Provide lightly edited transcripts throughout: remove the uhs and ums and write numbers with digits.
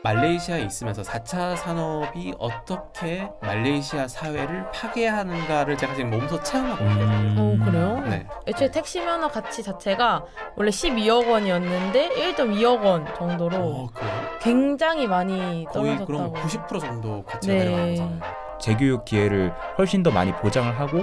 말레이시아에 있으면서 4차 산업이 어떻게 말레이시아 사회를 파괴하는가를 제가 지금 몸소 체험하고 있거든요. 그래요? 네. 애초에 택시 면허 가치 자체가 원래 12억 원이었는데 1.2억 원 정도로 그래요? 굉장히 많이 거의 떨어졌다고. 그럼 90% 정도 가치가 네. 내려가는 거잖아요. 재교육 기회를 훨씬 더 많이 보장을 하고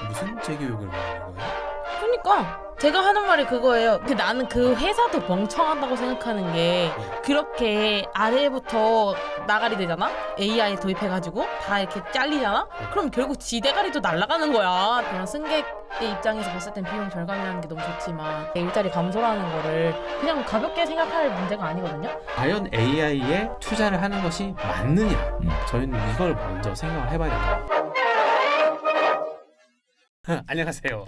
무슨 재교육을 말하는 거예요? 그러니까 제가 하는 말이 그거예요. 나는 그 회사도 멍청하다고 생각하는 게 그렇게 아래부터 나가리 되잖아? AI 도입해가지고 다 이렇게 잘리잖아? 그럼 결국 지 대가리도 날아가는 거야. 그런 승객의 입장에서 봤을 땐 비용 절감이라는 게 너무 좋지만 일자리 감소라는 거를 그냥 가볍게 생각할 문제가 아니거든요. 과연 AI에 투자를 하는 것이 맞느냐? 저희는 이걸 먼저 생각을 해봐야 된다. 안녕하세요.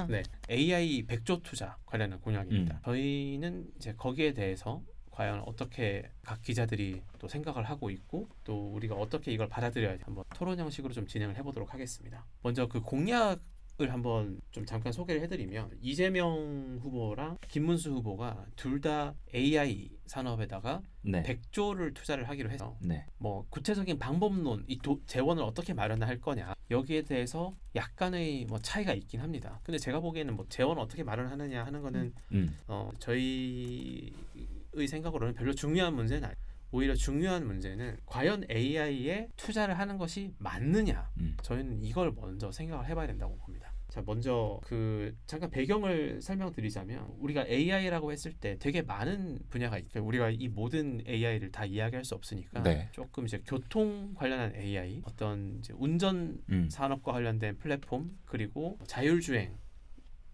네, AI 100조 투자 관련한 공약입니다. 저희는 이제 거기에 대해서 과연 어떻게 각 기자들이 또 생각을 하고 있고 또 우리가 어떻게 이걸 받아들여야지 한번 토론 형식으로 좀 진행을 해보도록 하겠습니다. 먼저 그 공약을 한번 좀 잠깐 소개를 해드리면 이재명 후보랑 김문수 후보가 둘 다 AI 산업에다가 100조를 투자를 하기로 해서 뭐 구체적인 방법론, 이 재원을 어떻게 마련할 거냐 여기에 대해서 약간의 뭐 차이가 있긴 합니다. 근데 제가 보기에는 뭐 재원을 어떻게 마련하느냐 하는 거는 저희의 생각으로는 별로 중요한 문제는 아니에요. 오히려 중요한 문제는 과연 AI에 투자를 하는 것이 맞느냐. 저희는 이걸 먼저 생각을 해봐야 된다고 봅니다. 자, 먼저 잠깐 배경을 설명드리자면 우리가 AI라고 했을 때 되게 많은 분야가 있어요. 우리가 이 모든 AI를 다 이야기할 수 없으니까 조금 이제 교통 관련한 AI, 어떤 이제 운전 산업과 관련된 플랫폼, 그리고 자율주행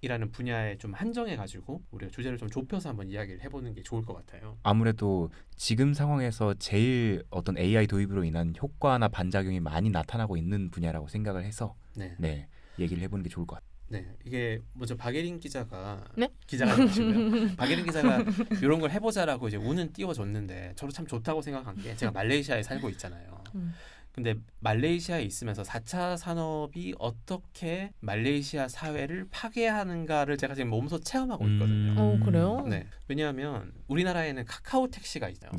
이라는 분야에 좀 한정해 가지고 우리가 주제를 좀 좁혀서 한번 이야기를 해보는 게 좋을 것 같아요. 아무래도 지금 상황에서 제일 어떤 AI 도입으로 인한 효과나 반작용이 많이 나타나고 있는 분야라고 생각을 해서 얘기를 해보는 게 좋을 것 같아요. 네, 이게 먼저 박예린 기자가 네? 기자가 아니시고요. 박예린 기자가 이런 걸 해보자라고 이제 운은 띄워줬는데 저도 참 좋다고 생각한 게 제가 말레이시아에 살고 있잖아요. 근데 말레이시아에 있으면서 4차 산업이 어떻게 말레이시아 사회를 파괴하는가를 제가 지금 몸소 체험하고 있거든요. 그래요? 네, 왜냐하면 우리나라에는 카카오 택시가 있죠.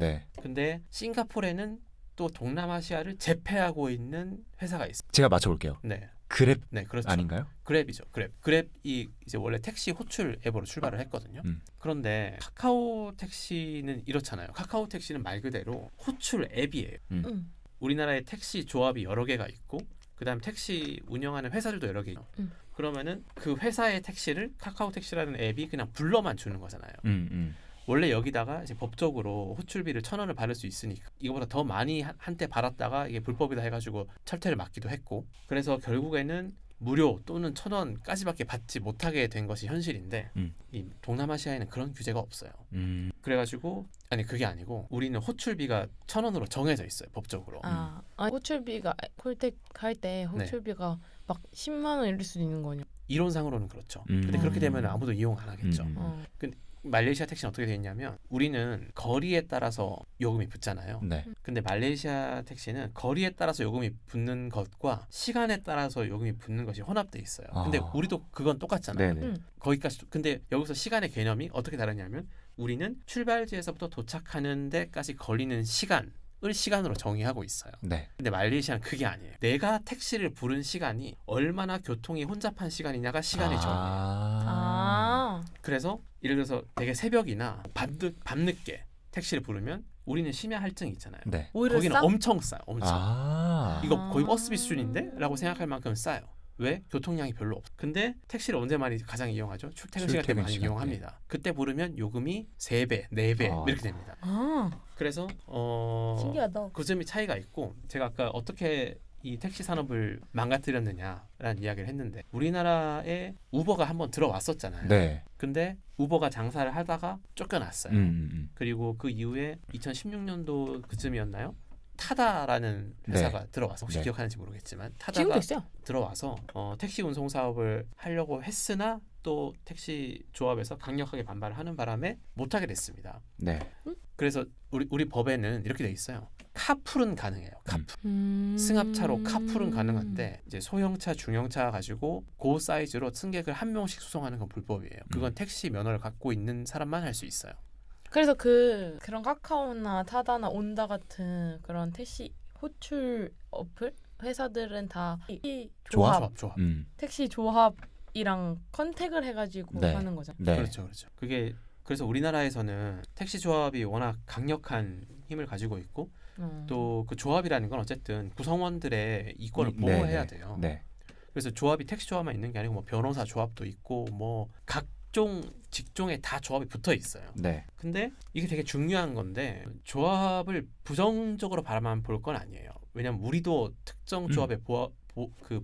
근데 싱가포르에는 또 동남아시아를 제패하고 있는 회사가 있어요. 제가 맞춰볼게요. 네. 그랩 그렇죠. 아닌가요? 그랩이죠. 그랩이 이제 원래 택시 호출 앱으로 출발을 했거든요. 그런데 카카오 택시는 이렇잖아요. 카카오 택시는 말 그대로 호출 앱이에요. 우리나라에 택시 조합이 여러 개가 있고 그다음 택시 운영하는 회사들도 여러 개 있고 그러면은 그 회사의 택시를 카카오 택시라는 앱이 그냥 불러만 주는 거잖아요. 원래 여기다가 이제 법적으로 호출비를 1,000원을 받을 수 있으니까 이거보다 더 많이 한때 받았다가 이게 불법이다 해가지고 철퇴를 맞기도 했고 그래서 결국에는 무료 또는 1,000원까지밖에 받지 못하게 된 것이 현실인데 이 동남아시아에는 그런 규제가 없어요. 그래가지고 그게 아니고 우리는 호출비가 1,000원으로 정해져 있어요 법적으로. 호출비가 콜택 할 때 호출비가 막 10만 원 이럴 수도 있는 거냐? 이론상으로는 그렇죠. 근데 그렇게 되면 아무도 이용 안 하겠죠. 근데 말레이시아 택시는 어떻게 돼 있냐면 우리는 거리에 따라서 요금이 붙잖아요. 근데 말레이시아 택시는 거리에 따라서 요금이 붙는 것과 시간에 따라서 요금이 붙는 것이 혼합돼 있어요. 근데 우리도 그건 똑같잖아요. 거기까지. 근데 여기서 시간의 개념이 어떻게 다르냐면 우리는 출발지에서부터 도착하는 데까지 걸리는 시간을 시간으로 정의하고 있어요. 근데 말레이시아는 그게 아니에요. 내가 택시를 부른 시간이 얼마나 교통이 혼잡한 시간이냐가 시간의 정의예요. 그래서 예를 들어서 되게 새벽이나 밤늦게 택시를 부르면 우리는 심야 할증이 있잖아요. 거기는 싸? 엄청 싸요. 이거 거의 버스비 수준인데? 라고 생각할 만큼 싸요. 왜? 교통량이 별로 없어. 근데 택시를 언제 많이 가장 이용하죠? 출퇴근 시간 때 많이 이용합니다. 그때 부르면 요금이 3배, 4배 이렇게 됩니다. 그래서 신기하다. 그 점이 차이가 있고 제가 아까 어떻게 이 택시 산업을 망가뜨렸느냐라는 이야기를 했는데 우리나라에 우버가 한번 들어왔었잖아요. 근데 우버가 장사를 하다가 쫓겨났어요. 그리고 그 이후에 2016년도 그쯤이었나요? 타다라는 회사가 들어와서 혹시 기억하는지 모르겠지만 타다가 들어와서 택시 운송 사업을 하려고 했으나 또 택시 조합에서 강력하게 반발을 하는 바람에 못하게 됐습니다. 그래서 우리 법에는 이렇게 돼 있어요. 카풀은 가능해요. 카풀. 승합차로 카풀은 가능한데 이제 소형차, 중형차 가지고 그 사이즈로 승객을 한 명씩 수송하는 건 불법이에요. 그건 택시 면허를 갖고 있는 사람만 할 수 있어요. 그래서 그런 카카오나 타다나 온다 같은 그런 택시 호출 어플 회사들은 다 택시 조합. 택시 조합이랑 컨택을 해가지고 네. 하는 거죠. 네. 그렇죠. 그게 그래서 우리나라에서는 택시 조합이 워낙 강력한 힘을 가지고 있고 또 그 조합이라는 건 어쨌든 구성원들의 이권을 보호해야 돼요. 네. 그래서 조합이 택시 조합만 있는 게 아니고 뭐 변호사 조합도 있고 뭐 각종 직종에 다 조합이 붙어 있어요. 네. 근데 이게 되게 중요한 건데 조합을 부정적으로 바라만 볼 건 아니에요. 왜냐면 우리도 특정 조합의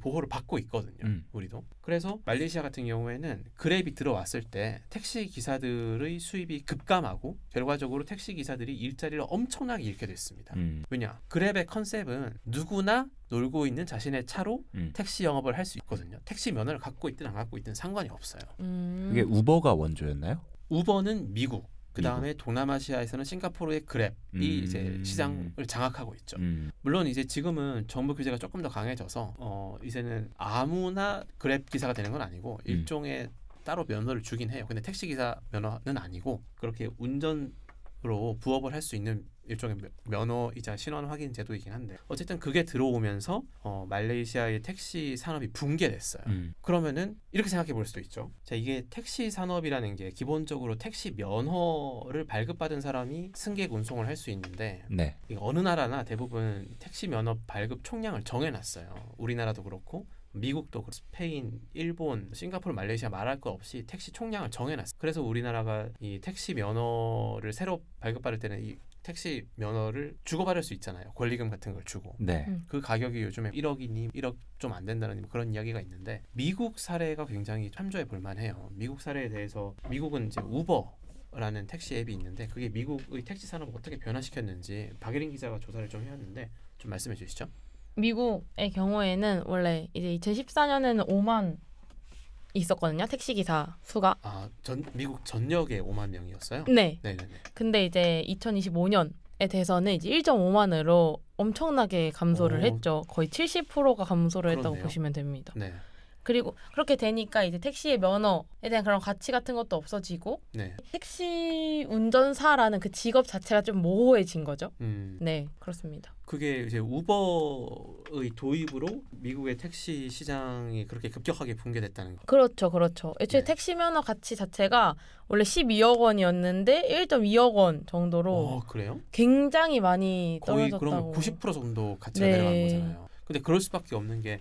보호를 받고 있거든요. 우리도. 그래서 말레이시아 같은 경우에는 그랩이 들어왔을 때 택시 기사들의 수입이 급감하고 결과적으로 택시 기사들이 일자리를 엄청나게 잃게 됐습니다. 왜냐? 그랩의 컨셉은 누구나 놀고 있는 자신의 차로 택시 영업을 할 수 있거든요. 택시 면허를 갖고 있든 안 갖고 있든 상관이 없어요. 그게 우버가 원조였나요? 우버는 미국. 그 다음에 동남아시아에서는 싱가포르의 그랩이 이제 시장을 장악하고 있죠. 물론 이제 지금은 정부 규제가 조금 더 강해져서 이제는 아무나 그랩 기사가 되는 건 아니고 일종의 따로 면허를 주긴 해요. 근데 택시 기사 면허는 아니고 그렇게 운전으로 부업을 할 수 있는 일종의 면허이자 신원 확인 제도이긴 한데 어쨌든 그게 들어오면서 말레이시아의 택시 산업이 붕괴됐어요. 그러면은 이렇게 생각해 볼 수도 있죠. 자, 이게 택시 산업이라는 게 기본적으로 택시 면허를 발급받은 사람이 승객 운송을 할 수 있는데 네. 어느 나라나 대부분 택시 면허 발급 총량을 정해놨어요. 우리나라도 그렇고 미국도 스페인, 일본, 싱가포르, 말레이시아 말할 거 없이 택시 총량을 정해놨어요. 그래서 우리나라가 이 택시 면허를 새로 발급받을 때는 이 택시 면허를 주고받을 수 있잖아요. 권리금 같은 걸 주고. 네. 그 가격이 요즘에 1억이니 1억 좀 안 된다는 그런 이야기가 있는데 미국 사례가 굉장히 참조해 볼 만해요. 미국 사례에 대해서 미국은 이제 우버라는 택시 앱이 있는데 그게 미국의 택시 산업을 어떻게 변화시켰는지 박예린 기자가 조사를 좀 해왔는데 좀 말씀해 주시죠. 미국의 경우에는 원래 이제 2014년에는 5만 있었거든요. 택시 기사 수가. 미국 전역에 5만 명이었어요? 네. 네네네. 근데 이제 2025년에 돼서는 이제 1.5만으로 엄청나게 감소를 했죠. 거의 70%가 감소를 했다고 그렇네요. 보시면 됩니다. 네. 그리고 그렇게 되니까 이제 택시의 면허에 대한 그런 가치 같은 것도 없어지고 네. 택시 운전사라는 그 직업 자체가 좀 모호해진 거죠. 네, 그렇습니다. 그게 이제 우버의 도입으로 미국의 택시 시장이 그렇게 급격하게 붕괴됐다는 거. 그렇죠. 애초에 네. 택시 면허 가치 자체가 원래 12억 원이었는데 1.2억 원 정도로 그래요? 굉장히 많이 거의 떨어졌다고. 그러면 90% 정도 가치가 네. 내려간 거잖아요. 근데 그럴 수밖에 없는 게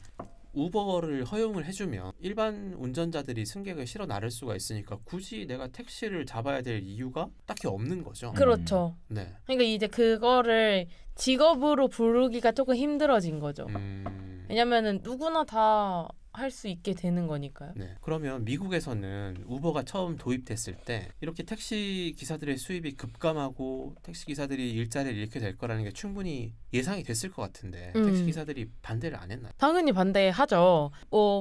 우버를 허용을 해주면 일반 운전자들이 승객을 실어 나를 수가 있으니까 굳이 내가 택시를 잡아야 될 이유가 딱히 없는 거죠. 그렇죠. 네. 그러니까 이제 그거를 직업으로 부르기가 조금 힘들어진 거죠. 왜냐면은 누구나 다 할 수 있게 되는 거니까요. 네. 그러면 미국에서는 우버가 처음 도입됐을 때 이렇게 택시 기사들의 수입이 급감하고 택시 기사들이 일자리를 잃게 될 거라는 게 충분히 예상이 됐을 것 같은데 택시 기사들이 반대를 안 했나요? 당연히 반대하죠.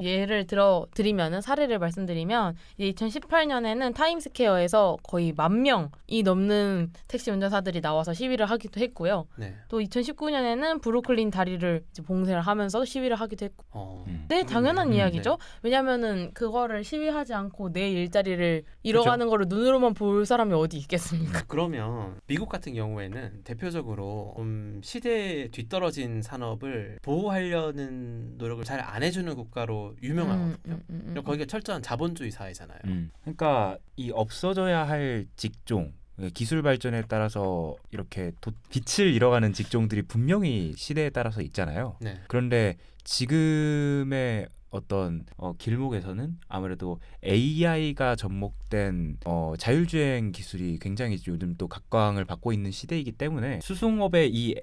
예를 들어 드리면은 사례를 말씀드리면 2018년에는 타임스퀘어에서 거의 10,000명이 넘는 택시 운전사들이 나와서 시위를 하기도 했고요. 네. 또 2019년에는 브루클린 다리를 이제 봉쇄를 하면서 시위를 하기도 했고. 네, 당연한 이야기죠. 네. 왜냐면은 그거를 시위하지 않고 내 일자리를 잃어가는 거를 눈으로만 볼 사람이 어디 있겠습니까? 그러면 미국 같은 경우에는 대표적으로 시대에 뒤떨어진 산업을 보호하려는 노력을 잘 안 해주는 국가로 유명하거든요. 거기가 철저한 자본주의 사회잖아요. 그러니까 이 없어져야 할 직종, 기술 발전에 따라서 이렇게 빛을 잃어가는 직종들이 분명히 시대에 따라서 있잖아요. 네. 그런데 지금의 어떤 길목에서는 아무래도 AI가 접목된 자율주행 기술이 굉장히 요즘 또 각광을 받고 있는 시대이기 때문에 수송업의 이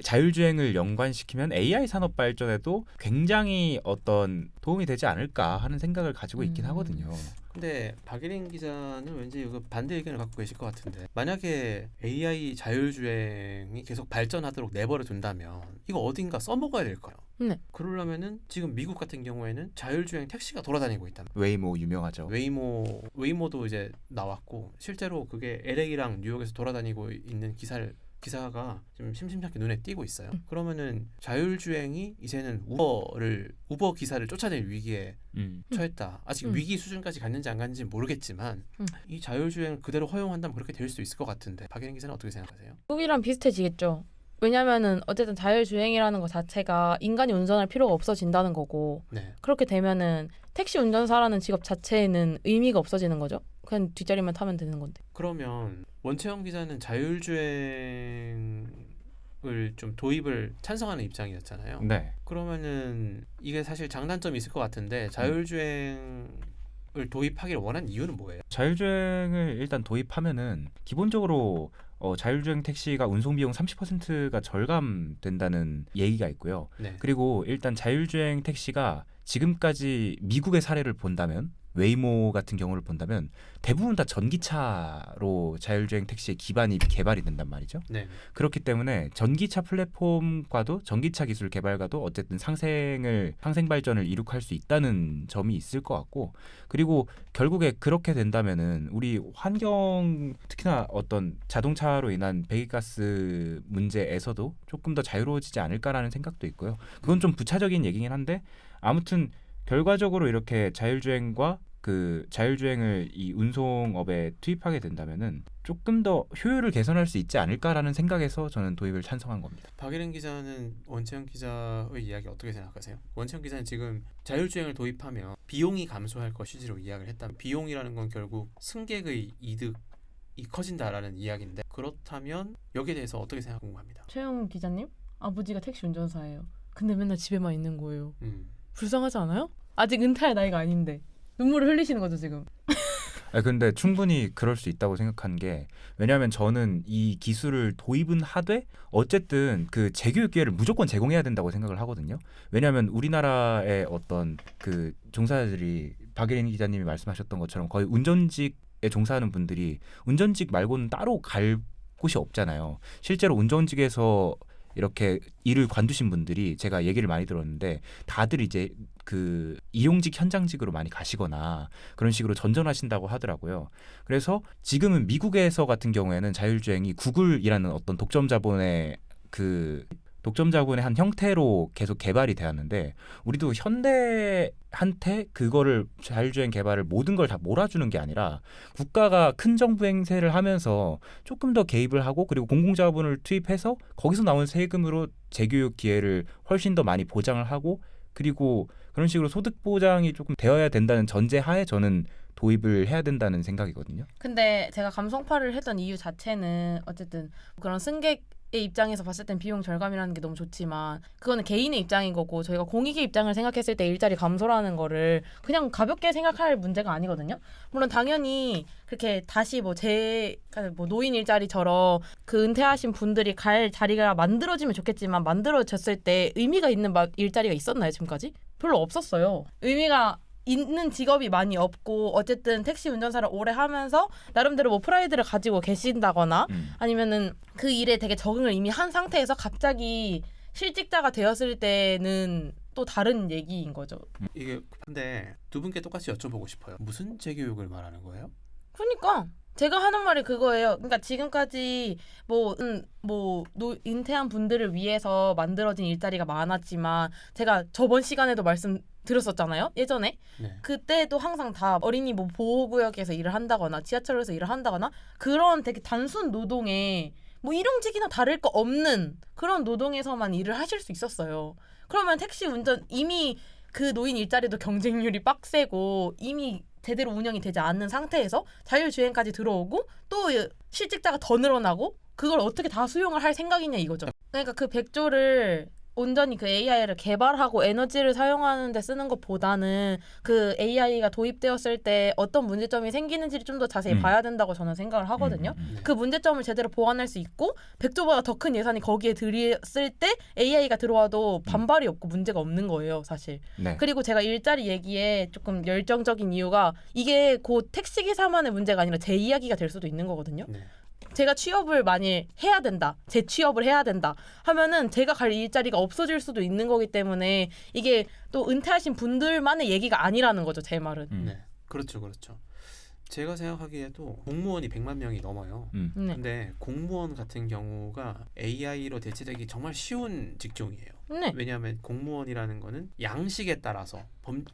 자율주행을 연관시키면 AI 산업 발전에도 굉장히 어떤 도움이 되지 않을까 하는 생각을 가지고 있긴 하거든요. 근데 박예린 기자는 왠지 이거 반대 의견을 갖고 계실 것 같은데 만약에 AI 자율주행이 계속 발전하도록 내버려 둔다면 이거 어딘가 써먹어야 될 거예요. 네. 그러려면은 지금 미국 같은 경우에는 자율주행 택시가 돌아다니고 있다. 웨이모 유명하죠. 웨이모도 이제 나왔고 실제로 그게 LA랑 뉴욕에서 돌아다니고 있는 기사를 기사가 좀 심심찮게 눈에 띄고 있어요. 그러면은 자율주행이 이제는 우버 기사를 쫓아낼 위기에 처했다. 아직 위기 수준까지 갔는지 안 갔는지 모르겠지만 이 자율주행을 그대로 허용한다면 그렇게 될 수 있을 것 같은데 박예린 기자는 어떻게 생각하세요? 미국이랑 비슷해지겠죠. 왜냐면은 어쨌든 자율주행이라는 것 자체가 인간이 운전할 필요가 없어진다는 거고 네. 그렇게 되면은 택시 운전사라는 직업 자체에는 의미가 없어지는 거죠. 그냥 뒷자리만 타면 되는 건데. 그러면 원채영 기자는 자율주행을 좀 도입을 찬성하는 입장이었잖아요. 네. 그러면은 이게 사실 장단점이 있을 것 같은데 자율주행을 도입하기를 원한 이유는 뭐예요? 자율주행을 일단 도입하면은 기본적으로 자율주행 택시가 운송 비용 30%가 절감된다는 얘기가 있고요. 네. 그리고 일단 자율주행 택시가 지금까지 미국의 사례를 본다면 웨이모 같은 경우를 본다면 대부분 다 전기차로 자율주행 택시의 기반이 개발이 된단 말이죠. 네. 그렇기 때문에 전기차 플랫폼과도 전기차 기술 개발과도 어쨌든 상생 발전을 이룩할 수 있다는 점이 있을 것 같고, 그리고 결국에 그렇게 된다면은 우리 환경, 특히나 어떤 자동차로 인한 배기가스 문제에서도 조금 더 자유로워지지 않을까라는 생각도 있고요. 그건 좀 부차적인 얘기긴 한데 아무튼 결과적으로 이렇게 자율주행을 이 운송업에 투입하게 된다면은 조금 더 효율을 개선할 수 있지 않을까라는 생각에서 저는 도입을 찬성한 겁니다. 박예린 기자는 원채영 기자의 이야기 어떻게 생각하세요? 원채영 기자는 지금 자율주행을 도입하면 비용이 감소할 것이지로 이야기를 했다면 비용이라는 건 결국 승객의 이득이 커진다라는 이야기인데 그렇다면 여기에 대해서 어떻게 생각 궁금합니다. 최영 기자님? 아버지가 택시 운전사예요. 근데 맨날 집에만 있는 거예요. 불쌍하지 않아요? 아직 은퇴할 나이가 아닌데 눈물을 흘리시는 거죠 지금. 근데 충분히 그럴 수 있다고 생각한 게, 왜냐하면 저는 이 기술을 도입은 하되 어쨌든 그 재교육 기회를 무조건 제공해야 된다고 생각을 하거든요. 왜냐하면 우리나라의 어떤 그 종사자들이 박예린 기자님이 말씀하셨던 것처럼 거의 운전직에 종사하는 분들이 운전직 말고는 따로 갈 곳이 없잖아요. 실제로 운전직에서 이렇게 일을 관두신 분들이 제가 얘기를 많이 들었는데 다들 이제 그 이용직 현장직으로 많이 가시거나 그런 식으로 전전하신다고 하더라고요. 그래서 지금은 미국에서 같은 경우에는 자율주행이 구글이라는 어떤 독점 자본의 한 형태로 계속 개발이 되었는데 우리도 현대한테 그거를 자율주행 개발을 모든 걸 다 몰아주는 게 아니라 국가가 큰 정부 행세를 하면서 조금 더 개입을 하고 그리고 공공자본을 투입해서 거기서 나온 세금으로 재교육 기회를 훨씬 더 많이 보장을 하고 그리고 그런 식으로 소득 보장이 조금 되어야 된다는 전제하에 저는 도입을 해야 된다는 생각이거든요. 근데 제가 감성파를 했던 이유 자체는 어쨌든 그런 승객의 입장에서 봤을 땐 비용 절감이라는 게 너무 좋지만 그거는 개인의 입장인 거고 저희가 공익의 입장을 생각했을 때 일자리 감소라는 거를 그냥 가볍게 생각할 문제가 아니거든요. 물론 당연히 그렇게 다시 뭐 노인 일자리처럼 그 은퇴하신 분들이 갈 자리가 만들어지면 좋겠지만 만들어졌을 때 의미가 있는 일자리가 있었나요 지금까지? 별로 없었어요. 의미가 있는 직업이 많이 없고 어쨌든 택시 운전사를 오래 하면서 나름대로 뭐 프라이드를 가지고 계신다거나 아니면은 그 일에 되게 적응을 이미 한 상태에서 갑자기 실직자가 되었을 때는 또 다른 얘기인 거죠. 이게 근데 두 분께 똑같이 여쭤보고 싶어요. 무슨 재교육을 말하는 거예요? 그러니까 제가 하는 말이 그거예요. 그러니까 지금까지 은퇴한 분들을 위해서 만들어진 일자리가 많았지만 제가 저번 시간에도 말씀드렸었잖아요. 예전에. 네. 그때도 항상 다 어린이 뭐 보호구역에서 일을 한다거나 지하철에서 일을 한다거나 그런 되게 단순 노동에 뭐 일용직이나 다를 거 없는 그런 노동에서만 일을 하실 수 있었어요. 그러면 택시 운전 이미 그 노인 일자리도 경쟁률이 빡세고 이미 제대로 운영이 되지 않는 상태에서 자율주행까지 들어오고 또 실직자가 더 늘어나고 그걸 어떻게 다 수용을 할 생각이냐 이거죠. 그러니까 그 100조를 온전히 그 AI를 개발하고 에너지를 사용하는 데 쓰는 것보다는 그 AI가 도입되었을 때 어떤 문제점이 생기는지를 좀 더 자세히 봐야 된다고 저는 생각을 하거든요. 그 문제점을 제대로 보완할 수 있고 100조보다 더 큰 예산이 거기에 들였을 때 AI가 들어와도 반발이 없고 문제가 없는 거예요, 사실. 네. 그리고 제가 일자리 얘기에 조금 열정적인 이유가 이게 곧 택시기사만의 문제가 아니라 제 이야기가 될 수도 있는 거거든요. 네. 제가 취업을 만일 해야 된다, 재취업을 해야 된다 하면은 제가 갈 일자리가 없어질 수도 있는 거기 때문에 이게 또 은퇴하신 분들만의 얘기가 아니라는 거죠, 제 말은. 네, 그렇죠. 제가 생각하기에도 공무원이 100만 명이 넘어요. 네. 근데 공무원 같은 경우가 AI로 대체되기 정말 쉬운 직종이에요. 네. 왜냐하면 공무원이라는 거는 양식에 따라서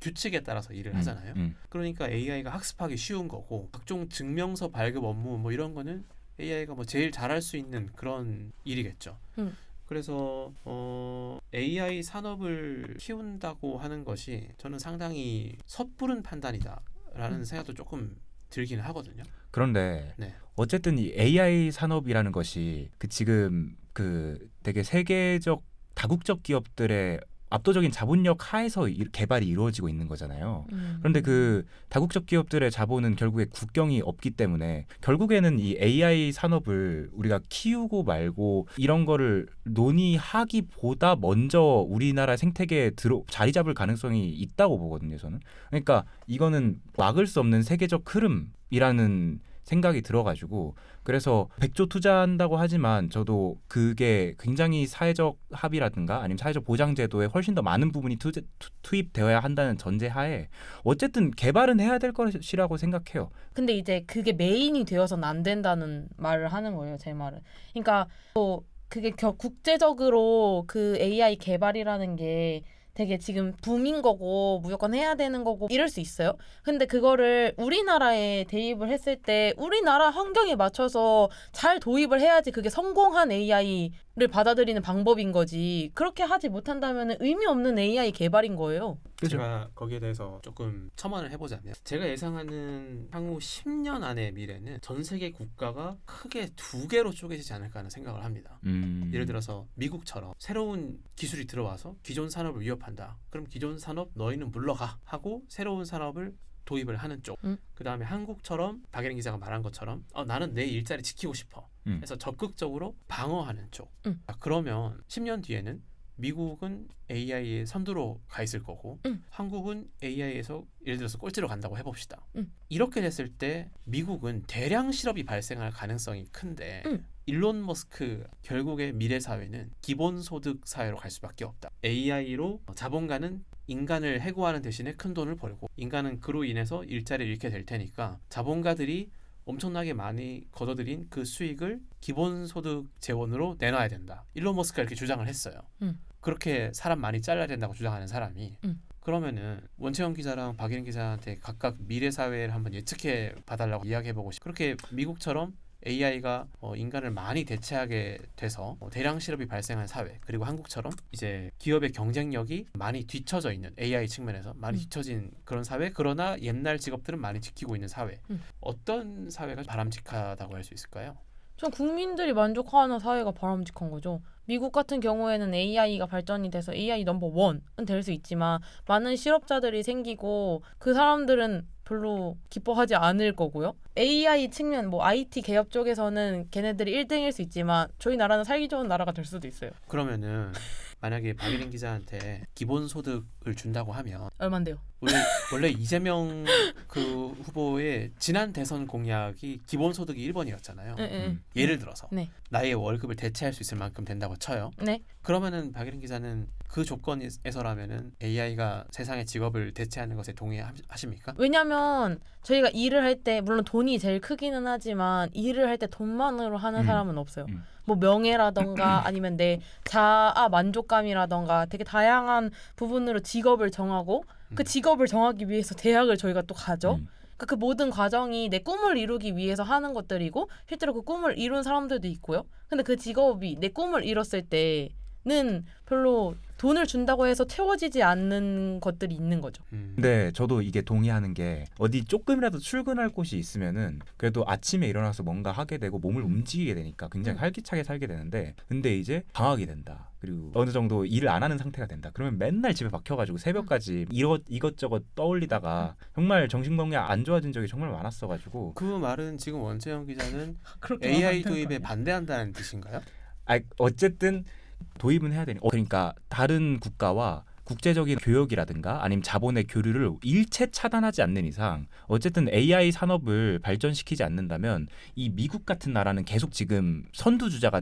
규칙에 따라서 일을 하잖아요. 그러니까 AI가 학습하기 쉬운 거고 각종 증명서 발급 업무 뭐 이런 거는 AI가 뭐 제일 잘할 수 있는 그런 일이겠죠. 그래서 AI 산업을 키운다고 하는 것이 저는 상당히 섣부른 판단이다라는 생각도 조금 들기는 하거든요. 그런데 네. 어쨌든 이 AI 산업이라는 것이 지금 되게 세계적 다국적 기업들의 압도적인 자본력 하에서 개발이 이루어지고 있는 거잖아요. 그런데 그 다국적 기업들의 자본은 결국에 국경이 없기 때문에 결국에는 이 AI 산업을 우리가 키우고 말고 이런 거를 논의하기보다 먼저 우리나라 생태계에 자리 잡을 가능성이 있다고 보거든요, 저는. 그러니까 이거는 막을 수 없는 세계적 흐름이라는 생각이 들어가지고 그래서 100조 투자한다고 하지만 저도 그게 굉장히 사회적 합의라든가 아니면 사회적 보장 제도에 훨씬 더 많은 부분이 투입되어야 한다는 전제하에 어쨌든 개발은 해야 될 것이라고 생각해요. 근데 이제 그게 메인이 되어서는 안 된다는 말을 하는 거예요, 제 말은. 그러니까 뭐 그게 국제적으로 그 AI 개발이라는 게 되게 지금 붐인 거고 무조건 해야 되는 거고 이럴 수 있어요. 근데 그거를 우리나라에 대입을 했을 때 우리나라 환경에 맞춰서 잘 도입을 해야지 그게 성공한 AI를 받아들이는 방법인 거지. 그렇게 하지 못한다면 의미 없는 AI 개발인 거예요. 그죠? 제가 거기에 대해서 조금 첨언을 해보자면 제가 예상하는 향후 10년 안의 미래는 전 세계 국가가 크게 2개로 쪼개지지 않을까 하는 생각을 합니다. 예를 들어서 미국처럼 새로운 기술이 들어와서 기존 산업을 위협한다. 그럼 기존 산업 너희는 물러가 하고 새로운 산업을 도입을 하는 쪽. 그 다음에 한국처럼 박예린 기자가 말한 것처럼 나는 내 일자리 지키고 싶어. 해서 적극적으로 방어하는 쪽. 그러면 10년 뒤에는 미국은 AI의 선두로 가 있을 거고 한국은 AI에서 예를 들어서 꼴찌로 간다고 해봅시다. 이렇게 됐을 때 미국은 대량 실업이 발생할 가능성이 큰데 일론 머스크 결국에 미래 사회는 기본소득 사회로 갈 수밖에 없다. AI로 자본가는 인간을 해고하는 대신에 큰 돈을 벌고 인간은 그로 인해서 일자리를 잃게 될 테니까 자본가들이 엄청나게 많이 걷어들인 그 수익을 기본소득 재원으로 내놔야 된다. 일론 머스크가 이렇게 주장을 했어요. 그렇게 사람 많이 잘라야 된다고 주장하는 사람이 그러면은 원채영 기자랑 박예린 기자한테 각각 미래 사회를 한번 예측해 봐달라고 이야기해보고 싶어요. 그렇게 미국처럼 AI가 인간을 많이 대체하게 돼서 대량 실업이 발생한 사회 그리고 한국처럼 이제 기업의 경쟁력이 많이 뒤처져 있는 AI 측면에서 많이 뒤처진 그런 사회 그러나 옛날 직업들은 많이 지키고 있는 사회 어떤 사회가 바람직하다고 할 수 있을까요? 전 국민들이 만족하는 사회가 바람직한 거죠. 미국 같은 경우에는 AI가 발전이 돼서 AI 넘버 원은 될 수 있지만 많은 실업자들이 생기고 그 사람들은 별로 기뻐하지 않을 거고요. AI 측면, 뭐 IT 개업 쪽에서는 걔네들이 1등일 수 있지만 저희 나라는 살기 좋은 나라가 될 수도 있어요. 그러면은 만약에 박예린 기자한테 기본소득을 준다고 하면 얼만데요? 원래 이재명 그 후보의 지난 대선 공약이 기본소득이 1번이었잖아요. 예를 들어서 네. 나의 월급을 대체할 수 있을 만큼 된다고 쳐요. 네. 그러면은 박예린 기자는 그 조건에서라면은 AI가 세상의 직업을 대체하는 것에 동의하십니까? 왜냐면 저희가 일을 할 때 물론 돈이 제일 크기는 하지만 일을 할 때 돈만으로 하는 사람은 없어요. 뭐 명예라던가 아니면 내 자아 만족감이라던가 되게 다양한 부분으로 직업을 정하고 그 직업을 정하기 위해서 대학을 저희가 또 가죠. 그러니까 그 모든 과정이 내 꿈을 이루기 위해서 하는 것들이고 실제로 그 꿈을 이룬 사람들도 있고요. 근데 그 직업이 내 꿈을 이뤘을 때는 별로 돈을 준다고 해서 채워지지 않는 것들이 있는 거죠. 근데 저도 이게 동의하는 게 어디 조금이라도 출근할 곳이 있으면은 그래도 아침에 일어나서 뭔가 하게 되고 몸을 움직이게 되니까 굉장히 활기차게 살게 되는데 근데 이제 방학이 된다. 그리고 어느 정도 일을 안 하는 상태가 된다. 그러면 맨날 집에 박혀가지고 새벽까지 이것저것 떠올리다가 정말 정신건강 안 좋아진 적이 정말 많았어가지고 그 말은 지금 원채영 기자는 AI 도입에 반대한다는 뜻인가요? 어쨌든 도입은 해야 되니 그러니까 다른 국가와 국제적인 교역이라든가 아니면 자본의 교류를 일체 차단하지 않는 이상 어쨌든 AI 산업을 발전시키지 않는다면 이 미국 같은 나라는 계속 지금 선두주자가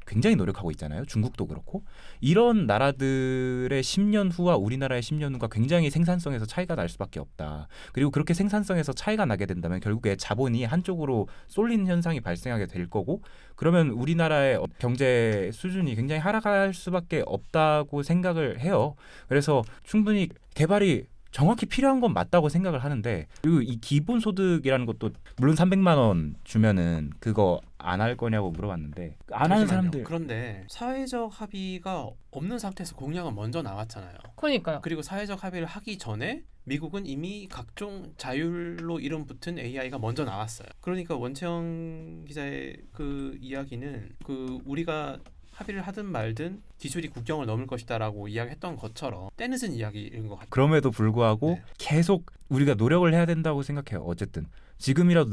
굉장히 노력하고 있잖아요. 중국도 그렇고. 이런 나라들의 10년 후와 우리나라의 10년 후가 굉장히 생산성에서 차이가 날 수밖에 없다. 그리고 그렇게 생산성에서 차이가 나게 된다면 결국에 자본이 한쪽으로 쏠리는 현상이 발생하게 될 거고, 그러면 우리나라의 경제 수준이 굉장히 하락할 수밖에 없다고 생각을 해요. 그래서 충분히 개발이 정확히 필요한 건 맞다고 생각을 하는데, 그리고 이 기본소득이라는 것도 물론 300만 원 주면은 그거 안 할 거냐고 물어봤는데 안 하는 사람들. 그런데 사회적 합의가 없는 상태에서 공약은 먼저 나왔잖아요. 그러니까요. 그리고 사회적 합의를 하기 전에 미국은 이미 각종 자율로 이름 붙은 AI가 먼저 나왔어요. 그러니까 원채영 기자의 그 이야기는 그 우리가 합의를 하든 말든 기술이 국경을 넘을 것이다라고 이야기했던 것처럼 때늦은 이야기인 것 같아요. 그럼에도 불구하고 네. 계속 우리가 노력을 해야 된다고 생각해요. 어쨌든 지금이라도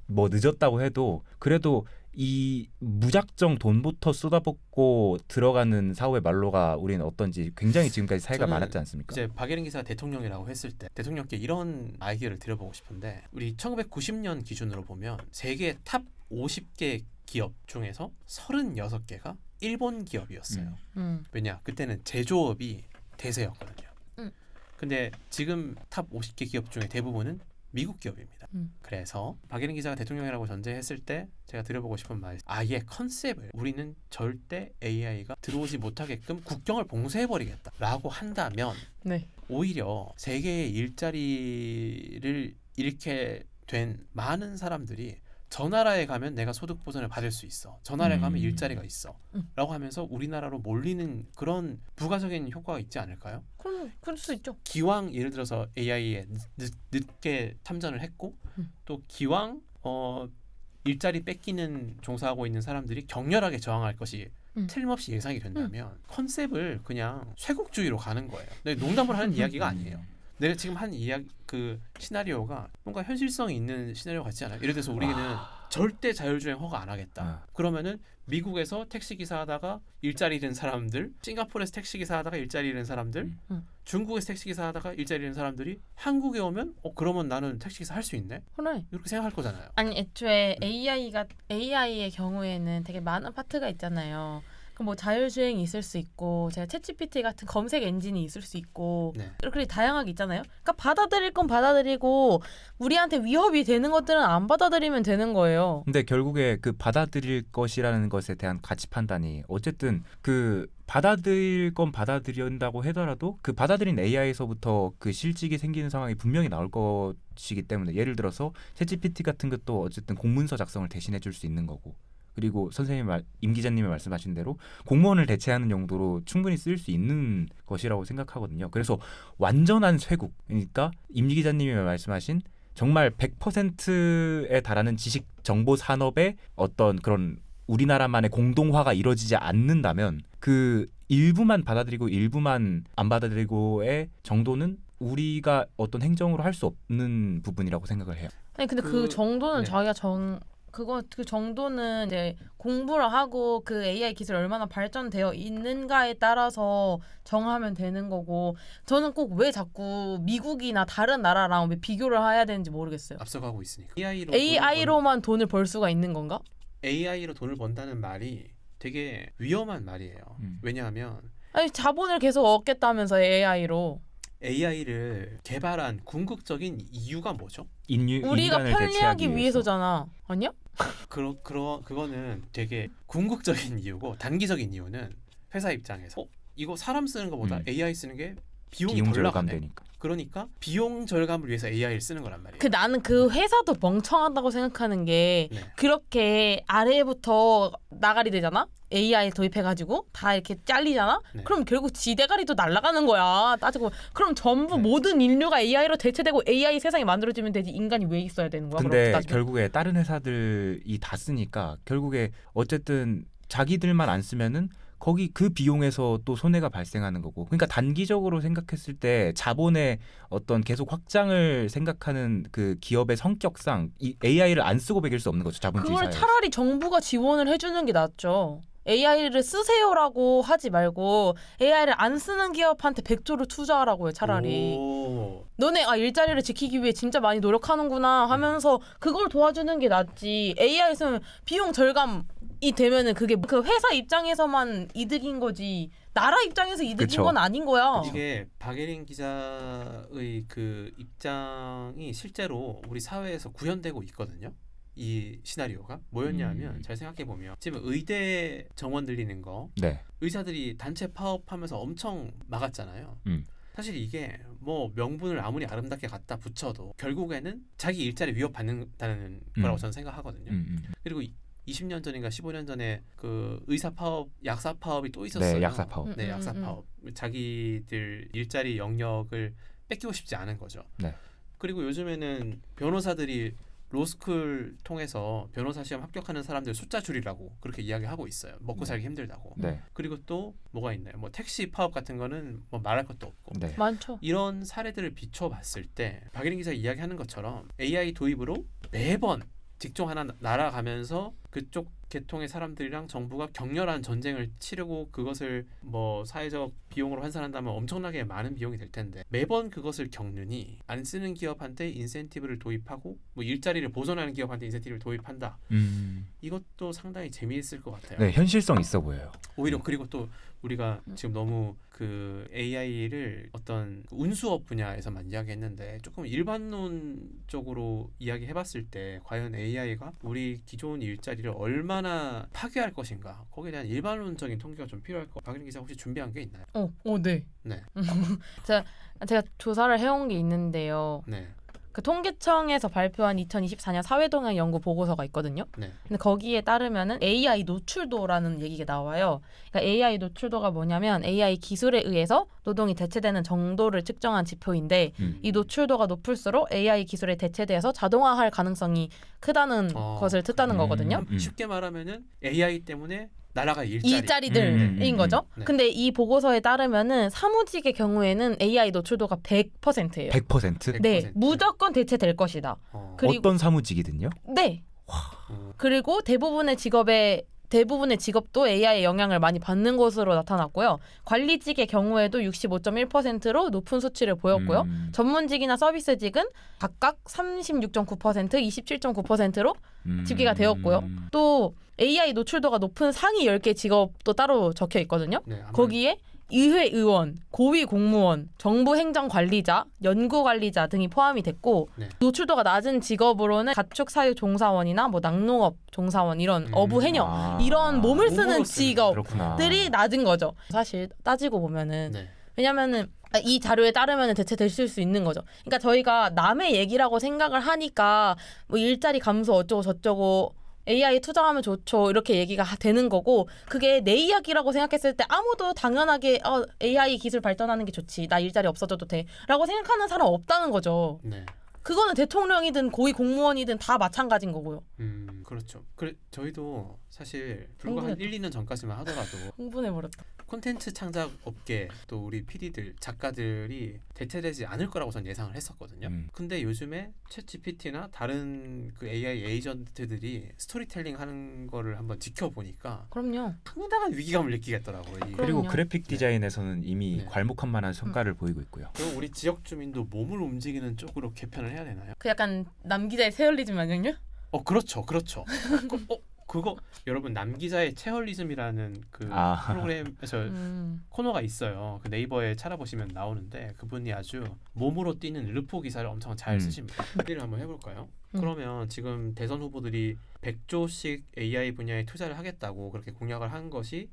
늦었다고 해도 그래도 이 무작정 돈부터 쏟아붓고 들어가는 사후의 말로가 우리는 어떤지 굉장히 지금까지 사회가 저는 많았지 않습니까? 이제 박예린 기사가 대통령이라고 했을 때 대통령께 이런 아이디어를 드려보고 싶은데, 우리 1990년 기준으로 보면 세계 탑 50개 기업 중에서 36개가 일본 기업이었어요. 왜냐? 그때는 제조업이 대세였거든요. 근데 지금 탑 50개 기업 중에 대부분은 미국 기업입니다. 그래서 박예린 기자가 대통령이라고 전제했을 때 제가 드려보고 싶은 말, 아예 컨셉을 우리는 절대 AI가 들어오지 못하게끔 국경을 봉쇄해버리겠다라고 한다면 네. 오히려 세계의 일자리를 잃게 된 많은 사람들이 저 나라에 가면 내가 소득 보전을 받을 수 있어, 저 나라에 가면 일자리가 있어 라고 하면서 우리나라로 몰리는 그런 부가적인 효과가 있지 않을까요? 그럴 수 있죠. 기왕 예를 들어서 AI에 늦게 참전을 했고 또 기왕 일자리 뺏기는 종사하고 있는 사람들이 격렬하게 저항할 것이 틀림없이 예상이 된다면 컨셉을 그냥 쇄국주의로 가는 거예요. 농담을 하는 이야기가 아니에요. 내가 지금 한 이야기 그 시나리오가 뭔가 현실성이 있는 시나리오 같지 않아요? 예를 들어서 우리는 절대 자율주행 허가 안 하겠다. 그러면은 미국에서 택시기사 하다가 일자리 잃은 사람들, 싱가포르에서 택시기사 하다가 일자리 잃은 사람들, 중국에서 택시기사 하다가 일자리 잃은 사람들이 한국에 오면 그러면 나는 택시기사 할 수 있네? 그래. 이렇게 생각할 거잖아요. 아니 애초에 AI의 경우에는 되게 많은 파트가 있잖아요. 뭐 자율주행이 있을 수 있고 제가 챗GPT 같은 검색 엔진이 있을 수 있고 네. 이렇게 다양하게 있잖아요. 그러니까 받아들일 건 받아들이고 우리한테 위협이 되는 것들은 안 받아들이면 되는 거예요. 근데 결국에 그 받아들일 것이라는 것에 대한 가치 판단이 어쨌든 그 받아들일 건 받아들인다고 하더라도 그 받아들인 AI에서부터 그 실직이 생기는 상황이 분명히 나올 것이기 때문에, 예를 들어서 챗GPT 같은 것도 어쨌든 공문서 작성을 대신해 줄 수 있는 거고, 그리고 임 기자님이 말씀하신 대로 공무원을 대체하는 용도로 충분히 쓸 수 있는 것이라고 생각하거든요. 그래서 완전한 쇄국, 그러니까 임 기자님이 말씀하신 정말 100%에 달하는 지식 정보 산업의 어떤 그런 우리나라만의 공동화가 이루어지지 않는다면 그 일부만 받아들이고 일부만 안 받아들이고의 정도는 우리가 어떤 행정으로 할 수 없는 부분이라고 생각을 해요. 아니 근데 그 정도는 네. 자기가 그 정도는 이제 공부를 하고 그 AI 기술이 얼마나 발전되어 있는가에 따라서 정하면 되는 거고, 저는 꼭 왜 자꾸 미국이나 다른 나라랑 왜 비교를 해야 되는지 모르겠어요. 앞서가고 있으니까. AI로만 돈을 벌 수가 있는 건가? AI로 돈을 번다는 말이 되게 위험한 말이에요. 왜냐하면 아니 자본을 계속 얻겠다면서 AI로. AI를 개발한 궁극적인 이유가 뭐죠? 우리가 인간을 대체하기 편리하기 위해서잖아. 아니야? 그거는 되게 궁극적인 이유고, 단기적인 이유는 회사 입장에서 이거 사람 쓰는 것보다 AI 쓰는 게 비용이 비용 덜 나가네. 절감되니까. 그러니까 비용 절감을 위해서 AI를 쓰는 거란 말이에요. 나는 그 회사도 멍청하다고 생각하는 게 네. 그렇게 아래부터 나가리 되잖아? AI 도입해가지고 다 이렇게 잘리잖아? 네. 그럼 결국 지대가리도 날아가는 거야. 따지고 그럼 전부 네. 모든 인류가 AI로 대체되고 AI 세상이 만들어지면 되지. 인간이 왜 있어야 되는 거야? 근데 따지면. 결국에 다른 회사들이 다 쓰니까 결국에 어쨌든 자기들만 안 쓰면은 거기 그 비용에서 또 손해가 발생하는 거고, 그러니까 단기적으로 생각했을 때 자본의 어떤 계속 확장을 생각하는 그 기업의 성격상 이 AI를 안 쓰고 배길 수 없는 거죠. 자본주의 그걸 사회에서. 차라리 정부가 지원을 해주는 게 낫죠. AI를 쓰세요라고 하지 말고 AI를 안 쓰는 기업한테 100조를 투자하라고요. 차라리. 오. 너네 일자리를 지키기 위해 진짜 많이 노력하는구나 하면서 그걸 도와주는 게 낫지. AI 쓰면 비용 절감이 되면은 그게 그 회사 입장에서만 이득인 거지. 나라 입장에서 이득인 그쵸. 건 아닌 거야. 이게 박예린 기자의 그 입장이 실제로 우리 사회에서 구현되고 있거든요. 이 시나리오가 뭐였냐면 잘 생각해 보면 지금 의대 정원 들리는 거 네. 의사들이 단체 파업하면서 엄청 막았잖아요. 사실 이게 뭐 명분을 아무리 아름답게 갖다 붙여도 결국에는 자기 일자리 위협받는다는 거라고 저는 생각하거든요. 그리고 20년 전인가 15년 전에 그 의사 파업, 약사 파업이 또 있었어요. 네, 약사 파업. 네, 약사 파업. 자기들 일자리 영역을 뺏기고 싶지 않은 거죠. 네. 그리고 요즘에는 변호사들이 로스쿨 통해서 변호사 시험 합격하는 사람들 숫자 줄이라고 그렇게 이야기하고 있어요. 먹고 살기 힘들다고. 네. 그리고 또 뭐가 있나요? 뭐 택시 파업 같은 거는 뭐 말할 것도 없고. 네. 많죠. 이런 사례들을 비춰봤을 때 박예린 기자 이야기하는 것처럼 AI 도입으로 매번 직종 하나 날아가면서 그쪽 계통의 사람들이랑 정부가 격렬한 전쟁을 치르고 그것을 뭐 사회적 비용으로 환산한다면 엄청나게 많은 비용이 될 텐데 매번 그것을 겪느니 안 쓰는 기업한테 인센티브를 도입하고 뭐 일자리를 보존하는 기업한테 인센티브를 도입한다. 이것도 상당히 재미있을 것 같아요. 네, 현실성 있어 보여요. 오히려 그리고 또 우리가 지금 너무 그 AI를 어떤 운수업 분야에서만 이야기했는데 조금 일반론적으로 이야기해봤을 때 과연 AI가 우리 기존 일자리를 얼마나 파괴할 것인가 거기에 대한 일반론적인 통계가 좀 필요할 것. 박예린 기자 혹시 준비한 게 있나요? 네. 네. 제가 조사를 해온 게 있는데요. 네. 그 통계청에서 발표한 2024년 사회동향 연구 보고서가 있거든요. 네. 근데 거기에 따르면은 AI 노출도라는 얘기가 나와요. 그러니까 AI 노출도가 뭐냐면 AI 기술에 의해서 노동이 대체되는 정도를 측정한 지표인데 이 노출도가 높을수록 AI 기술에 대체돼서 자동화할 가능성이 크다는 것을 뜻하는 거거든요. 쉽게 말하면은 AI 때문에 나라가 일자리들인 거죠. 네. 근데 이 보고서에 따르면은 사무직의 경우에는 AI 노출도가 100%예요. 100%? 네, 무조건 대체될 것이다. 그리고 어떤 사무직이든요? 네. 그리고 대부분의 직업도 AI의 영향을 많이 받는 것으로 나타났고요. 관리직의 경우에도 65.1%로 높은 수치를 보였고요. 전문직이나 서비스직은 각각 36.9%, 27.9%로 집계가 되었고요. 또 AI 노출도가 높은 상위 10개 직업도 따로 적혀 있거든요. 네, 거기에 의회 의원, 고위 공무원, 정부 행정 관리자, 연구 관리자 등이 포함이 됐고 네. 노출도가 낮은 직업으로는 가축 사육 종사원이나 뭐 낙농업 종사원 이런 어부 해녀 이런 몸을 쓰는 직업들이 낮은 거죠. 사실 따지고 보면은 네. 왜냐면은 이 자료에 따르면 대체되실 수 있는 거죠. 그러니까 저희가 남의 얘기라고 생각을 하니까 뭐 일자리 감소 어쩌고 저쩌고 AI 투자하면 좋죠 이렇게 얘기가 되는 거고 그게 내 이야기라고 생각했을 때 아무도 당연하게 AI 기술 발전하는 게 좋지 나 일자리 없어져도 돼 라고 생각하는 사람 없다는 거죠. 네. 그거는 대통령이든 고위 공무원이든 다 마찬가지인 거고요. 그렇죠. 저희도 사실 불과 한 1, 2년 전까지만 하더라도 흥분해버렸다. 콘텐츠 창작 업계 또 우리 PD들, 작가들이 대체되지 않을 거라고 전 예상을 했었거든요. 근데 요즘에 챗GPT나 다른 그 AI 에이전트들이 스토리텔링 하는 거를 한번 지켜보니까 그럼요. 상당한 위기감을 느끼겠더라고요. 그리고 그럼요. 그래픽 디자인에서는 이미 네. 괄목한 만한 성과를 보이고 있고요. 그럼 우리 지역 주민도 몸을 움직이는 쪽으로 개편을 해야 되나요? 그 약간 남 기자의 세얼리즘 아니요? 그렇죠. 그거 여러분 남기자의 체헐리즘이라는 그 프로그램에서 코너가 있어요. 그 네이버에 찾아보시면 나오는데 그분이 아주 몸으로 뛰는 르포 기사를 엄청 잘 쓰십니다. 얘기를 한번 해볼까요? 그러면 지금 대선 후보들이 100조씩 AI 분야에 투자를 하겠다고 그렇게 공약을 한 것이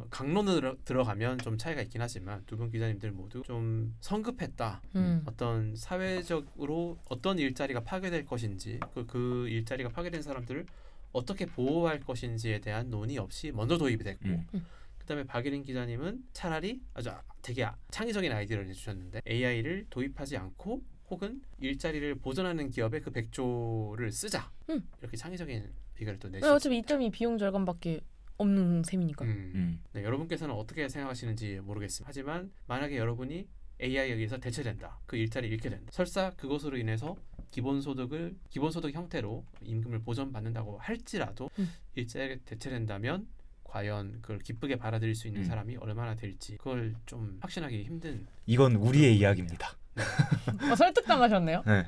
강론으로 들어가면 좀 차이가 있긴 하지만 두 분 기자님들 모두 좀 성급했다. 어떤 사회적으로 어떤 일자리가 파괴될 것인지 그 일자리가 파괴된 사람들을 어떻게 보호할 것인지에 대한 논의 없이 먼저 도입이 됐고 그다음에 박예린 기자님은 차라리 아주 되게 창의적인 아이디어를 내주셨는데 AI를 도입하지 않고 혹은 일자리를 보존하는 기업에 그 100조를 쓰자 이렇게 창의적인 의견을 또 내주셨어요. 어차피 2.2 비용 절감밖에 없는 셈이니까. 네, 여러분께서는 어떻게 생각하시는지 모르겠습니다. 하지만 만약에 여러분이 AI에 의해서 대체된다. 그 일자리 잃게 된다. 설사 그것으로 인해서 기본소득 형태로 임금을 보전받는다고 할지라도 일자리가 대체된다면 과연 그걸 기쁘게 받아들일 수 있는 사람이 얼마나 될지 그걸 좀 확신하기 힘든. 이건 우리의 이야기입니다. 설득당하셨네요. 네.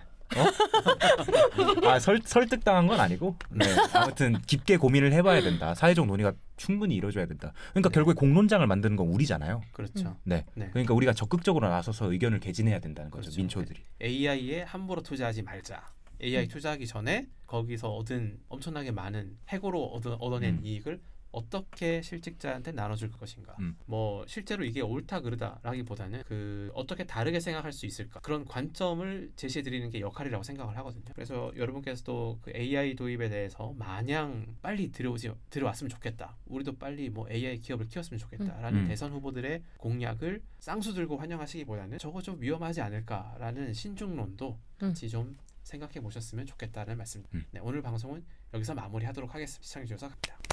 설득당한 건 아니고 네. 아무튼 깊게 고민을 해봐야 된다. 사회적 논의가 충분히 이루어져야 된다. 그러니까 결국에 공론장을 만드는 건 우리잖아요. 그렇죠. 네. 네. 그러니까 우리가 적극적으로 나서서 의견을 개진해야 된다는 거죠. 그렇죠. 민초들이. AI에 함부로 투자하지 말자. AI 투자하기 전에 거기서 얻은 엄청나게 많은 해고로 얻어낸 이익을 어떻게 실직자한테 나눠줄 것인가. 뭐 실제로 이게 옳다 그르다라기보다는 그 어떻게 다르게 생각할 수 있을까 그런 관점을 제시해드리는 게 역할이라고 생각을 하거든요. 그래서 여러분께서도 그 AI 도입에 대해서 마냥 빨리 들어왔으면 좋겠다. 우리도 빨리 뭐 AI 기업을 키웠으면 좋겠다라는 대선 후보들의 공약을 쌍수 들고 환영하시기보다는 저거 좀 위험하지 않을까라는 신중론도 같이 좀 생각해 보셨으면 좋겠다는 말씀. 네, 오늘 방송은 여기서 마무리하도록 하겠습니다. 시청해 주셔서 감사합니다.